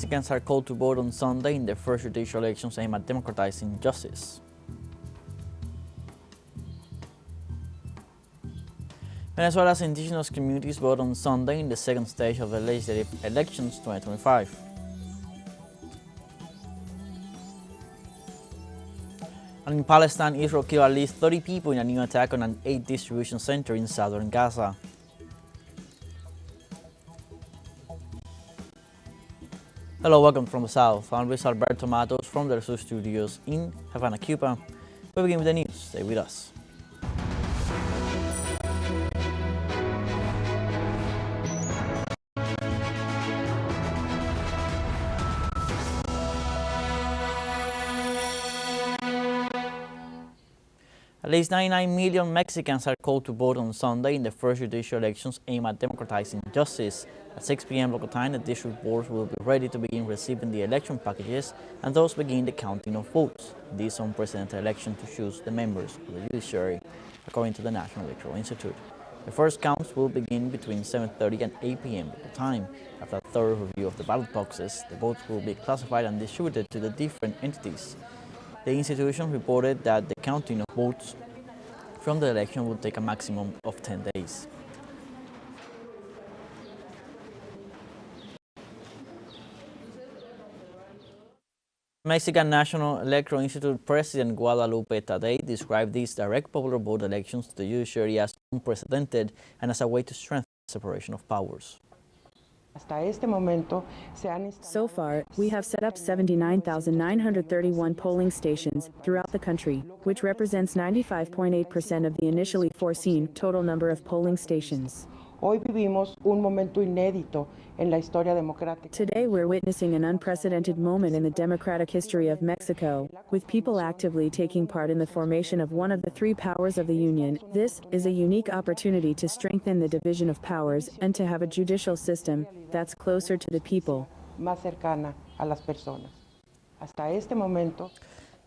Mexicans are called to vote on Sunday in the first judicial elections aimed at democratizing justice. Venezuela's indigenous communities vote on Sunday in the second stage of the legislative elections 2025. And in Palestine, Israel killed at least 30 people in a new attack on an aid distribution center in southern Gaza. Hello, welcome from the South. I'm Luis Alberto Matos from the teleSUR studios in Havana, Cuba. We begin with the news. Stay with us. At least 99 million Mexicans are called to vote on Sunday in the first judicial elections aimed at democratizing justice. At 6 p.m. local time, the district boards will be ready to begin receiving the election packages and thus begin the counting of votes in this unprecedented election to choose the members of the judiciary, according to the National Electoral Institute. The first counts will begin between 7:30 and 8 p.m. local time. After a thorough review of the ballot boxes, the votes will be classified and distributed to the different entities. The institution reported that the counting of votes from the election would take a maximum of 10 days. Mexican National Electoral Institute President Guadalupe Tadei described these direct popular vote elections to the judiciary as unprecedented and as a way to strengthen the separation of powers. So far, we have set up 79,931 polling stations throughout the country, which represents 95.8% of the initially foreseen total number of polling stations. Today we're witnessing an unprecedented moment in the democratic history of Mexico, with people actively taking part in the formation of one of the three powers of the Union. This is a unique opportunity to strengthen the division of powers and to have a judicial system that's closer to the people.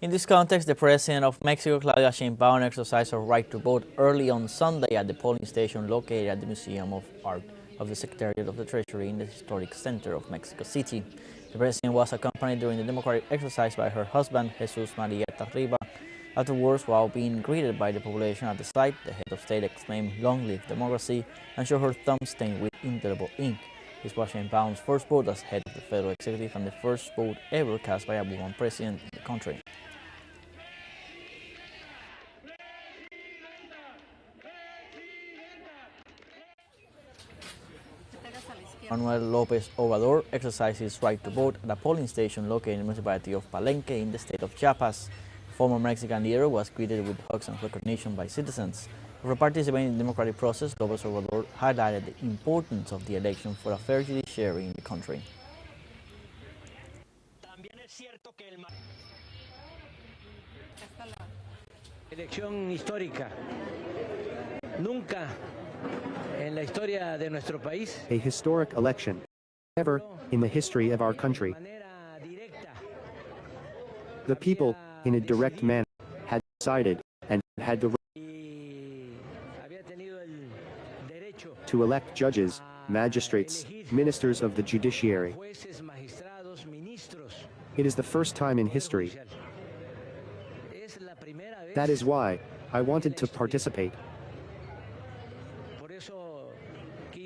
In this context, the President of Mexico, Claudia Sheinbaum, exercised her right to vote early on Sunday at the polling station located at the Museum of Art of the Secretariat of the Treasury in the historic center of Mexico City. The President was accompanied during the democratic exercise by her husband, Jesus Maria Tarriba. Afterwards, while being greeted by the population at the site, the head of state exclaimed, "Long live democracy," and showed her thumb stained with indelible ink. This was Sheinbaum's first vote as head of the federal executive and the first vote ever cast by a woman president in the country. Manuel Lopez Obrador exercised his right to vote at a polling station located in the municipality of Palenque in the state of Chiapas. The former Mexican leader was greeted with hugs and recognition by citizens. For participating in the democratic process, Lopez Obrador highlighted the importance of the election for a fair judiciary in the country. Elección histórica. Nunca en la historia de nuestro país. A historic election. Ever in the history of our country. The people, in a direct manner, had decided and had the right to elect judges, magistrates, ministers of the judiciary. It is the first time in history. That is why I wanted to participate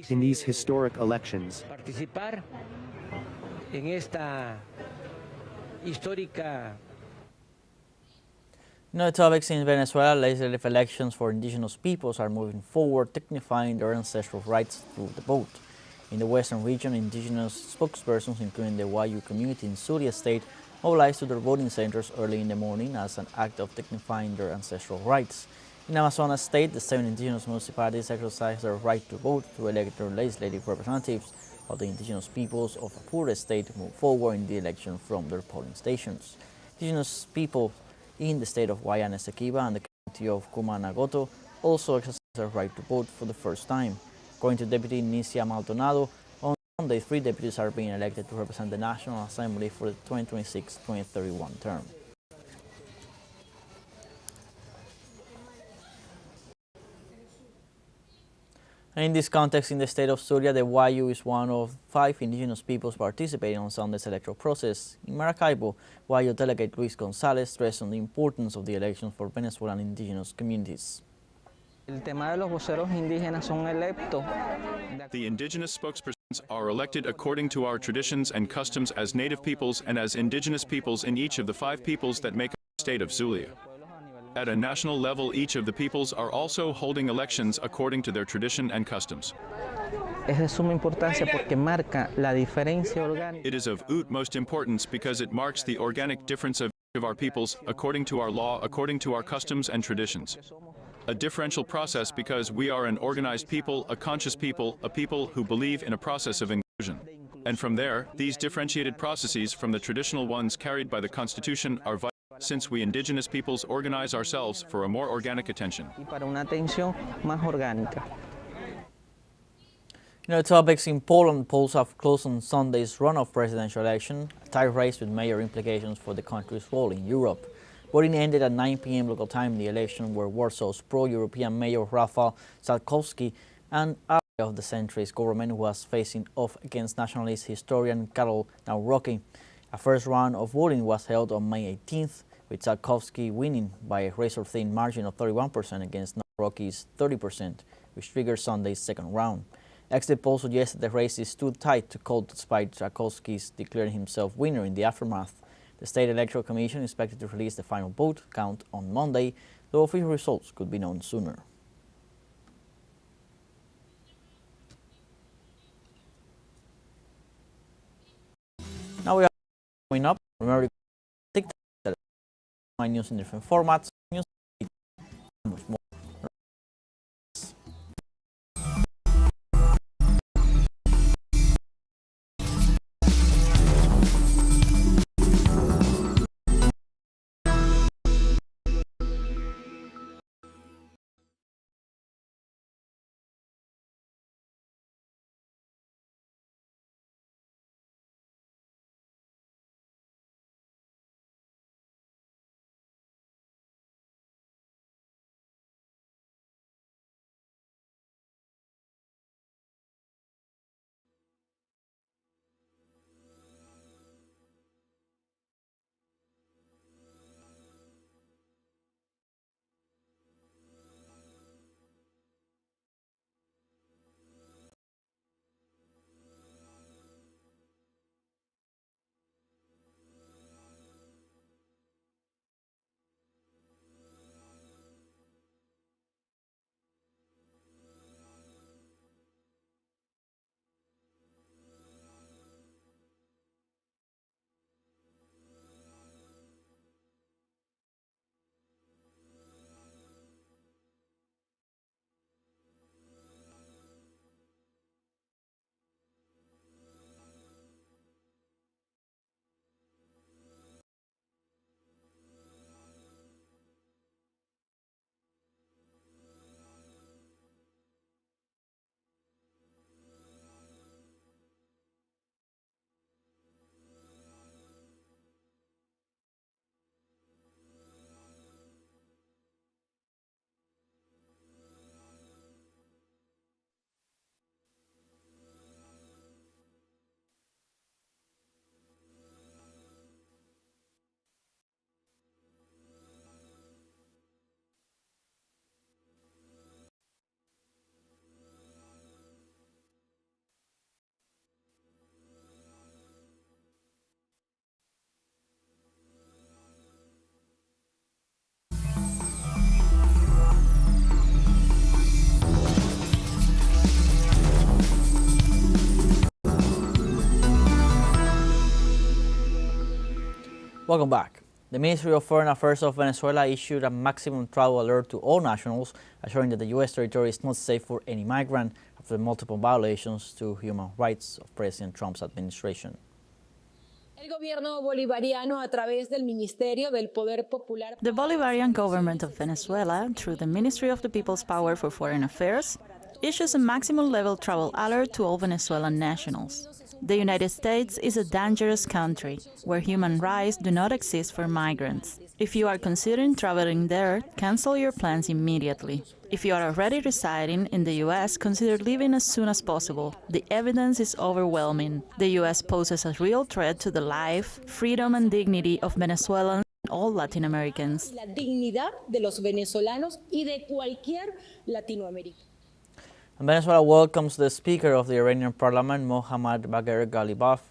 in these historic elections. In other topics, in Venezuela, legislative elections for indigenous peoples are moving forward, dignifying their ancestral rights through the vote. In the western region, indigenous spokespersons, including the Wayu community in Zulia State, mobilized to their voting centers early in the morning as an act of dignifying their ancestral rights. In Amazonas State, the 7 indigenous municipalities exercise their right to vote to elect their legislative representatives, while the indigenous peoples of Apure State move forward in the election from their polling stations. Indigenous people in the state of Guayana Esequiba and the county of Cumanagoto also exercise their right to vote for the first time. According to Deputy Nicia Maldonado, on Sunday, 3 deputies are being elected to represent the National Assembly for the 2026-2031 term. And in this context, in the state of Zulia, the Wayu is one of 5 indigenous peoples participating on Sunday's electoral process. In Maracaibo, Wayu delegate Luis Gonzalez stressed on the importance of the elections for Venezuelan indigenous communities. The indigenous spokespersons are elected according to our traditions and customs as native peoples and as indigenous peoples in each of the 5 peoples that make up the state of Zulia. At a national level, each of the peoples are also holding elections according to their tradition and customs. Es de suma importancia porque marca la diferencia orgánica. It is of utmost importance because it marks the organic difference of each of our peoples according to our law, according to our customs and traditions. A differential process because we are an organized people, a conscious people, a people who believe in a process of inclusion. And from there, these differentiated processes from the traditional ones carried by the Constitution are vital, since we indigenous peoples organize ourselves for a more organic attention. Y para una atención más orgánica. In other topics, in Poland, polls have closed on Sunday's runoff presidential election, a tight race with major implications for the country's role in Europe. Voting ended at 9 p.m. local time in the election, where Warsaw's pro-European mayor Rafał Trzaskowski, an ally of the centrist government, was facing off against nationalist historian Karol Nawrocki. A first round of voting was held on May 18th, with Trzaskowski winning by a razor-thin margin of 31% against Nawrocki's 30%, which triggered Sunday's second round. Exit polls suggested the race is too tight to call, despite Trzaskowski's declaring himself winner in the aftermath. The State Electoral Commission is expected to release the final vote count on Monday, though official results could be known sooner. Now we are coming up. Remember, TikTok, my news in different formats, news, and much more. Welcome back. The Ministry of Foreign Affairs of Venezuela issued a maximum travel alert to all nationals, assuring that the U.S. territory is not safe for any migrant after multiple violations to human rights of President Trump's administration. The Bolivarian government of Venezuela, through the Ministry of the People's Power for Foreign Affairs, issues a maximum level travel alert to all Venezuelan nationals. The United States is a dangerous country where human rights do not exist for migrants. If you are considering traveling there, cancel your plans immediately. If you are already residing in the US, consider leaving as soon as possible. The evidence is overwhelming. The US poses a real threat to the life, freedom, and dignity of Venezuelans and all Latin Americans. La dignidad de los venezolanos y de cualquier latinoamericano. Venezuela welcomes the Speaker of the Iranian Parliament, Mohammad Bagher Ghalibaf,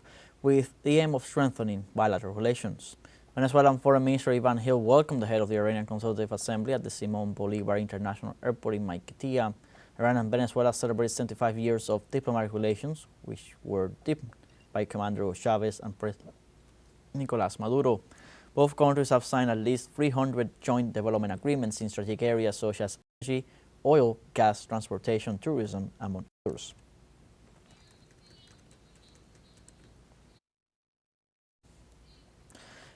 with the aim of strengthening bilateral relations. Venezuelan Foreign Minister Ivan Hill welcomed the head of the Iranian Consultative Assembly at the Simon Bolivar International Airport in Maiquetía. Iran and Venezuela celebrate 75 years of diplomatic relations, which were deepened by Commander Chavez and President Nicolás Maduro. Both countries have signed at least 300 joint development agreements in strategic areas such as energy, oil, gas, transportation, tourism, among others.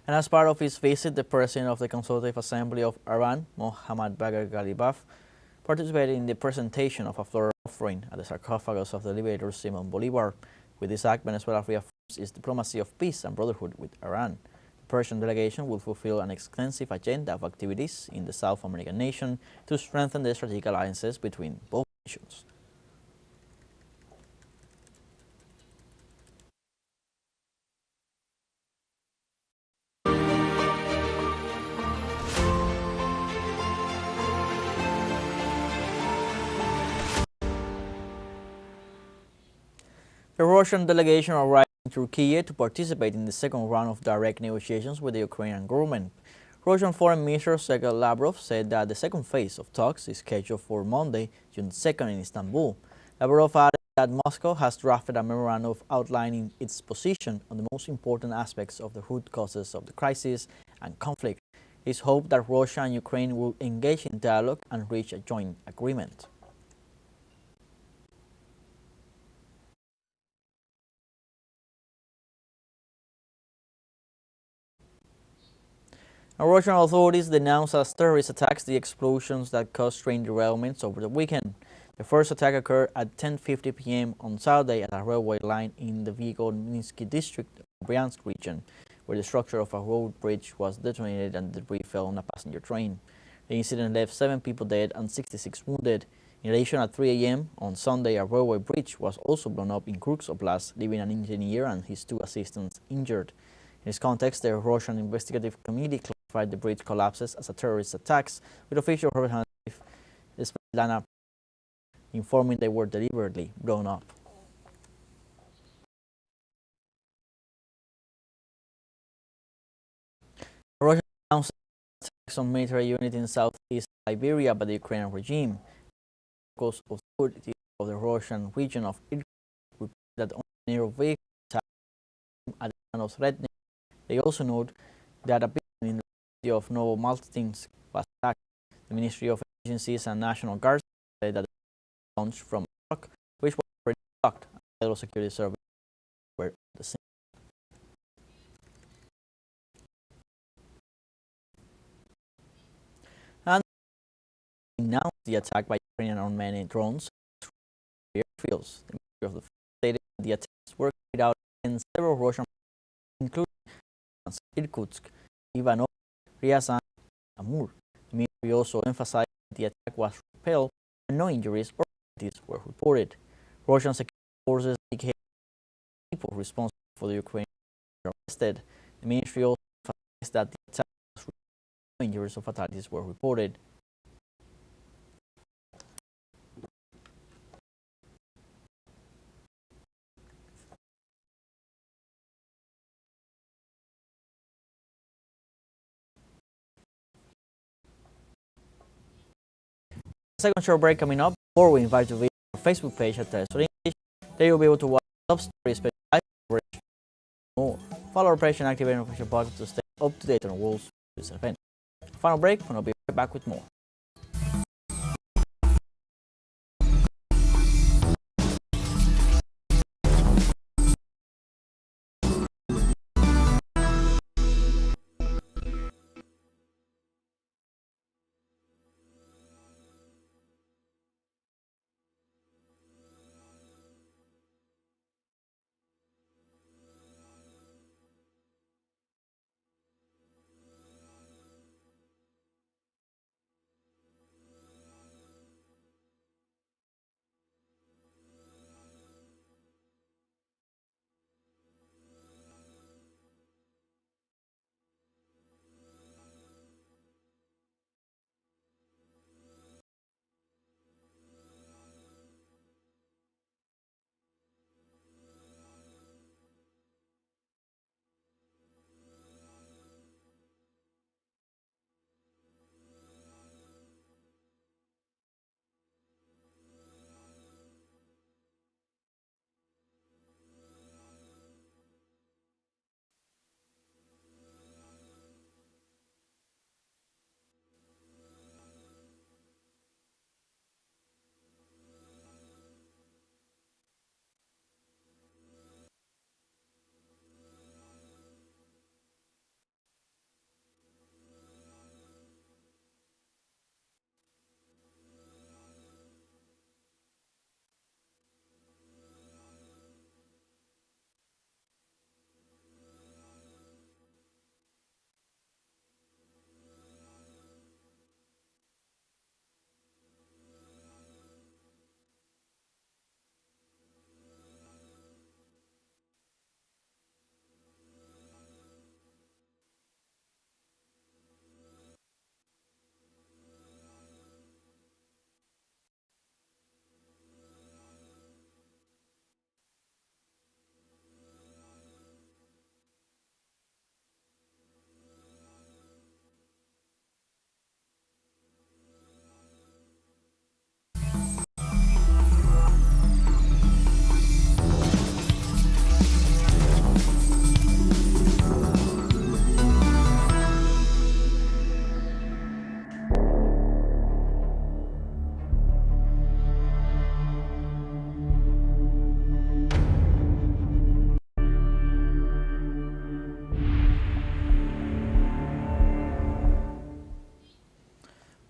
And as part of his visit, the President of the Consultative Assembly of Iran, Mohammad Bagher Ghalibaf, participated in the presentation of a floral offering at the sarcophagus of the liberator Simon Bolivar. With this act, Venezuela reaffirms its diplomacy of peace and brotherhood with Iran. The Persian delegation will fulfill an extensive agenda of activities in the South American nation to strengthen the strategic alliances between both nations. The Russian delegation arrived in Turkey to participate in the second round of direct negotiations with the Ukrainian government. Russian Foreign Minister Sergei Lavrov said that the second phase of talks is scheduled for Monday, June 2nd in Istanbul. Lavrov added that Moscow has drafted a memorandum outlining its position on the most important aspects of the root causes of the crisis and conflict. It is hoped that Russia and Ukraine will engage in dialogue and reach a joint agreement. Russian authorities denounced as terrorist attacks the explosions that caused train derailments over the weekend. The first attack occurred at 10:50 p.m. on Saturday at a railway line in the Vygotsky district of Bryansk region, where the structure of a road bridge was detonated and debris fell on a passenger train. The incident left 7 people dead and 66 wounded. In addition, at 3 a.m. on Sunday, a railway bridge was also blown up in Kursk Oblast, leaving an engineer and his 2 assistants injured. In this context, the Russian Investigative Committee classified the bridge collapses as a terrorist attacks, with official representative Svetlana informing they were deliberately blown up. Russia announced attacks on military units in southeast Siberia by the Ukrainian regime. Local authorities of the Russian region of Irkutsk reported that only near vehicle attack at the town of Sredny. They also note that a building in the city of Novomaltinsk was attacked. The Ministry of Agencies and National Guards said that the launched from a truck, which was already blocked, and federal security services were at the scene. And announced the attack by Ukrainian unmanned drones through airfields. The Ministry of Defense stated that the attacks were carried out in several Russian, including Irkutsk, Ivanov, Ryazan, and Amur. The ministry also emphasized that the attack was repelled and no injuries or fatalities were reported. Russian security forces indicated people responsible for the Ukraine were arrested. The ministry also emphasized that the attack was repelled and no injuries or fatalities were reported. Second short break coming up. Before we invite you to visit our Facebook page at teleSUR English, there you'll be able to watch top stories, special live coverage, and more. Follow our page and activate our official podcast to stay up to date on the world's recent events. Final break, and I'll be right back with more.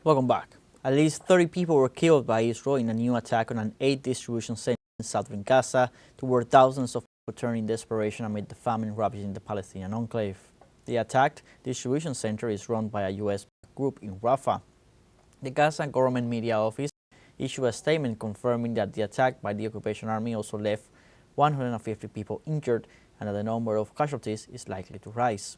Welcome back. At least 30 people were killed by Israel in a new attack on an aid distribution center in southern Gaza, to where thousands of people turned in desperation amid the famine ravaging the Palestinian enclave. The attacked distribution center is run by a U.S. group in Rafah. The Gaza government media office issued a statement confirming that the attack by the occupation army also left 150 people injured and that the number of casualties is likely to rise.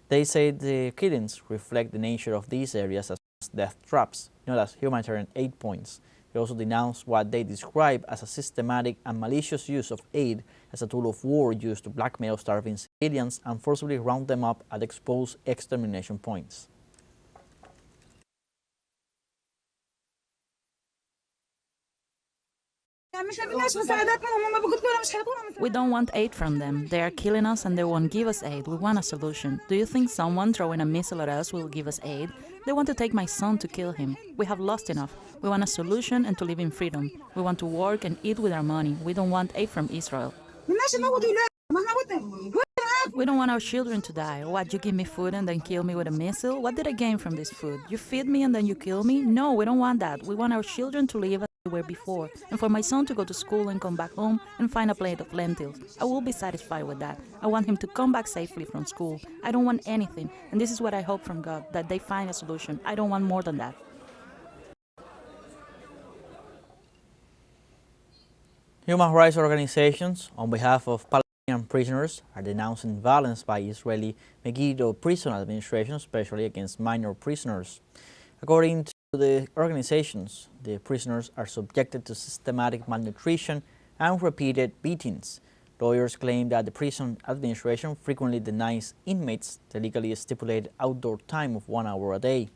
They say the killings reflect the nature of these areas as death traps, not as humanitarian aid points. They also denounced what they describe as a systematic and malicious use of aid as a tool of war used to blackmail starving civilians and forcibly round them up at exposed extermination points. We don't want aid from them. They are killing us and they won't give us aid. We want a solution. Do you think someone throwing a missile at us will give us aid? They want to take my son to kill him. We have lost enough. We want a solution and to live in freedom. We want to work and eat with our money. We don't want aid from Israel. We don't want our children to die. What, you give me food and then kill me with a missile? What did I gain from this food? You feed me and then you kill me? No, we don't want that. We want our children to live as they were before, and for my son to go to school and come back home and find a plate of lentils. I will be satisfied with that. I want him to come back safely from school. I don't want anything, and this is what I hope from God, that they find a solution. I don't want more than that. Human rights organizations, on behalf of Palestinian prisoners, are denouncing violence by Israeli Megiddo prison administration, especially against minor prisoners. According to the organizations, the prisoners are subjected to systematic malnutrition and repeated beatings. Lawyers claim that the prison administration frequently denies inmates the legally stipulated outdoor time of 1 hour a day.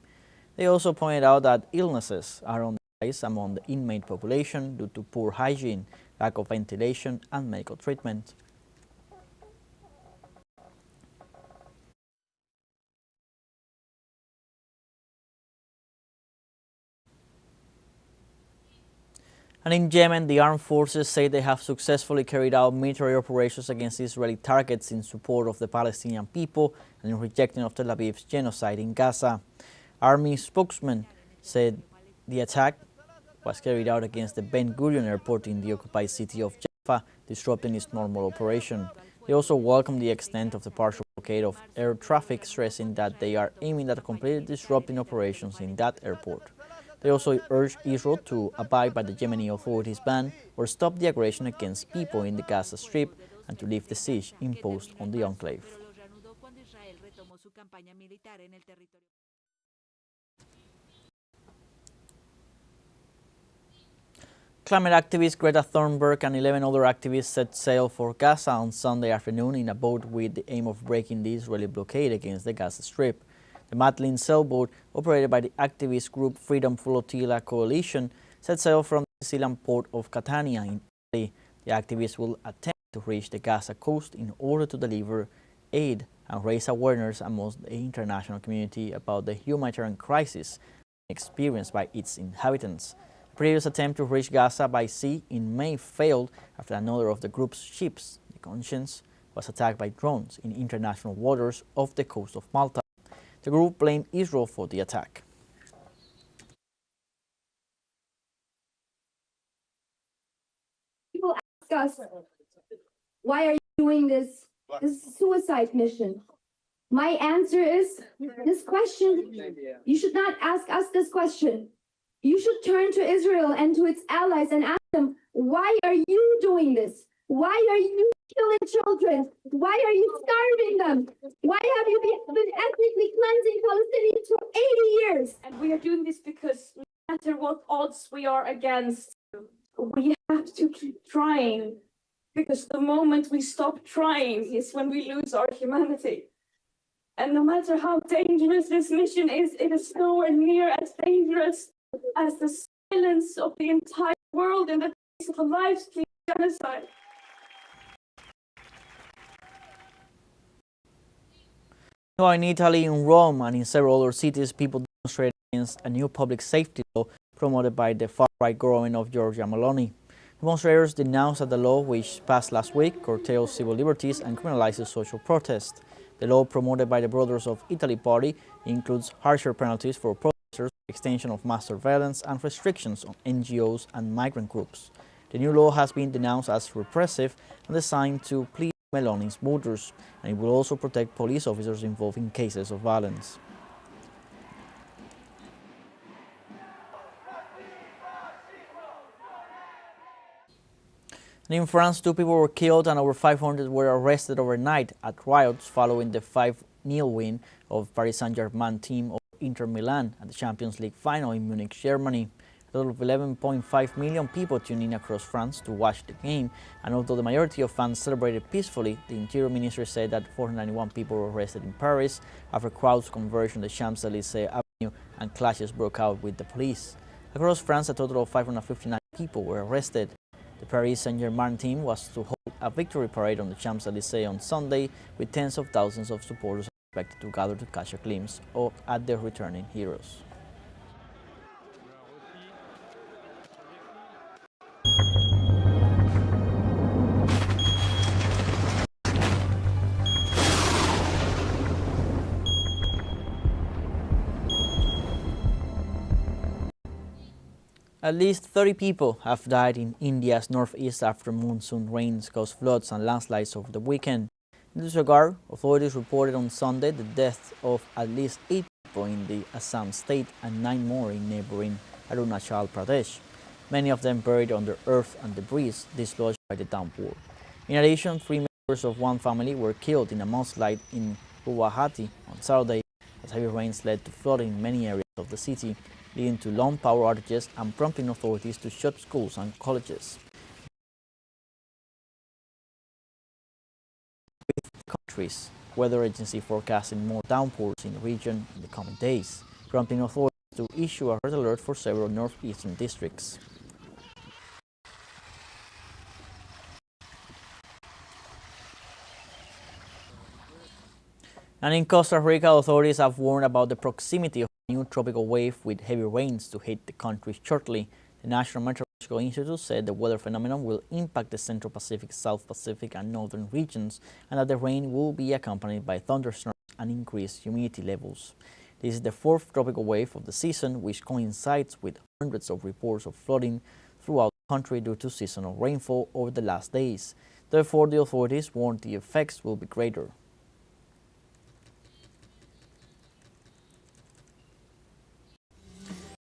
They also pointed out that illnesses are on the rise among the inmate population due to poor hygiene, lack of ventilation, and medical treatment. And in Yemen, the armed forces say they have successfully carried out military operations against Israeli targets in support of the Palestinian people and in rejecting of Tel Aviv's genocide in Gaza. Army spokesman said the attack was carried out against the Ben Gurion airport in the occupied city of Jaffa, disrupting its normal operation. They also welcomed the extent of the partial blockade of air traffic, stressing that they are aiming at completely disrupting operations in that airport. They also urged Israel to abide by the Yemeni authorities' ban or stop the aggression against people in the Gaza Strip and to lift the siege imposed on the enclave. Climate activist Greta Thunberg and 11 other activists set sail for Gaza on Sunday afternoon in a boat with the aim of breaking the Israeli blockade against the Gaza Strip. The Matlin sailboat, operated by the activist group Freedom Flotilla Coalition, set sail from the Sicilian port of Catania in Italy. The activists will attempt to reach the Gaza coast in order to deliver aid and raise awareness amongst the international community about the humanitarian crisis experienced by its inhabitants. A previous attempt to reach Gaza by sea in May failed after another of the group's ships, the Conscience, was attacked by drones in international waters off the coast of Malta. The group blamed Israel for the attack. People ask us, why are you doing this? This is a suicide mission. My answer is, this question, you should not ask us this question. You should turn to Israel and to its allies and ask them, why are you doing this? Why are you killing children? Why are you starving them? Why have you been ethnically cleansing Palestinians for 80 years? And we are doing this because no matter what odds we are against, we have to keep trying. Because the moment we stop trying is when we lose our humanity. And no matter how dangerous this mission is, it is nowhere near as dangerous as the silence of the entire world in the face of a life-stream genocide. In Italy, in Rome, and in several other cities, people demonstrated against a new public safety law promoted by the far-right government of Giorgia Meloni. Demonstrators denounced that the law, which passed last week, curtails civil liberties and criminalizes social protest. The law promoted by the Brothers of Italy party includes harsher penalties for protesters extension of mass surveillance and restrictions on NGOs and migrant groups. The new law has been denounced as repressive and designed to please Meloni's voters, and it will also protect police officers involved in cases of violence. And in France, 2 people were killed and over 500 were arrested overnight at riots following the 5-0 win of Paris Saint-Germain team over Inter Milan at the Champions League final in Munich, Germany. A total of 11.5 million people tuned in across France to watch the game, and although the majority of fans celebrated peacefully, the Interior Ministry said that 491 people were arrested in Paris after crowds converged on the Champs-Élysées Avenue and clashes broke out with the police. Across France, a total of 559 people were arrested. The Paris Saint-Germain team was to hold a victory parade on the Champs-Élysées on Sunday, with tens of thousands of supporters expected to gather to catch a glimpse at their returning heroes. At least 30 people have died in India's northeast after monsoon rains caused floods and landslides over the weekend. In this regard, authorities reported on Sunday the death of at least 8 people in the Assam state and 9 more in neighboring Arunachal Pradesh, many of them buried under earth and debris dislodged by the downpour. In addition, 3 members of one family were killed in a mudslide in Guwahati on Saturday, as heavy rains led to flooding in many areas of the city, leading to long power outages and prompting authorities to shut schools and colleges. With the country's weather agency forecasting more downpours in the region in the coming days, prompting authorities to issue a red alert for several northeastern districts. And in Costa Rica, authorities have warned about the proximity of a new tropical wave with heavy rains to hit the country shortly. The National Meteorological Institute said the weather phenomenon will impact the Central Pacific, South Pacific, and northern regions, and that the rain will be accompanied by thunderstorms and increased humidity levels. This is the 4th tropical wave of the season, which coincides with hundreds of reports of flooding throughout the country due to seasonal rainfall over the last days. Therefore, the authorities warned the effects will be greater.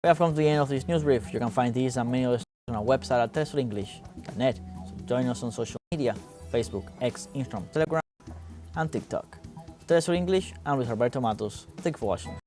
We have come to the end of this news brief. You can find these and many others on our website at telesurenglish.net. So join us on social media, Facebook, X, Instagram, Telegram, and TikTok. TeleSUR English, I'm Luis Alberto Matos. Thank you for watching.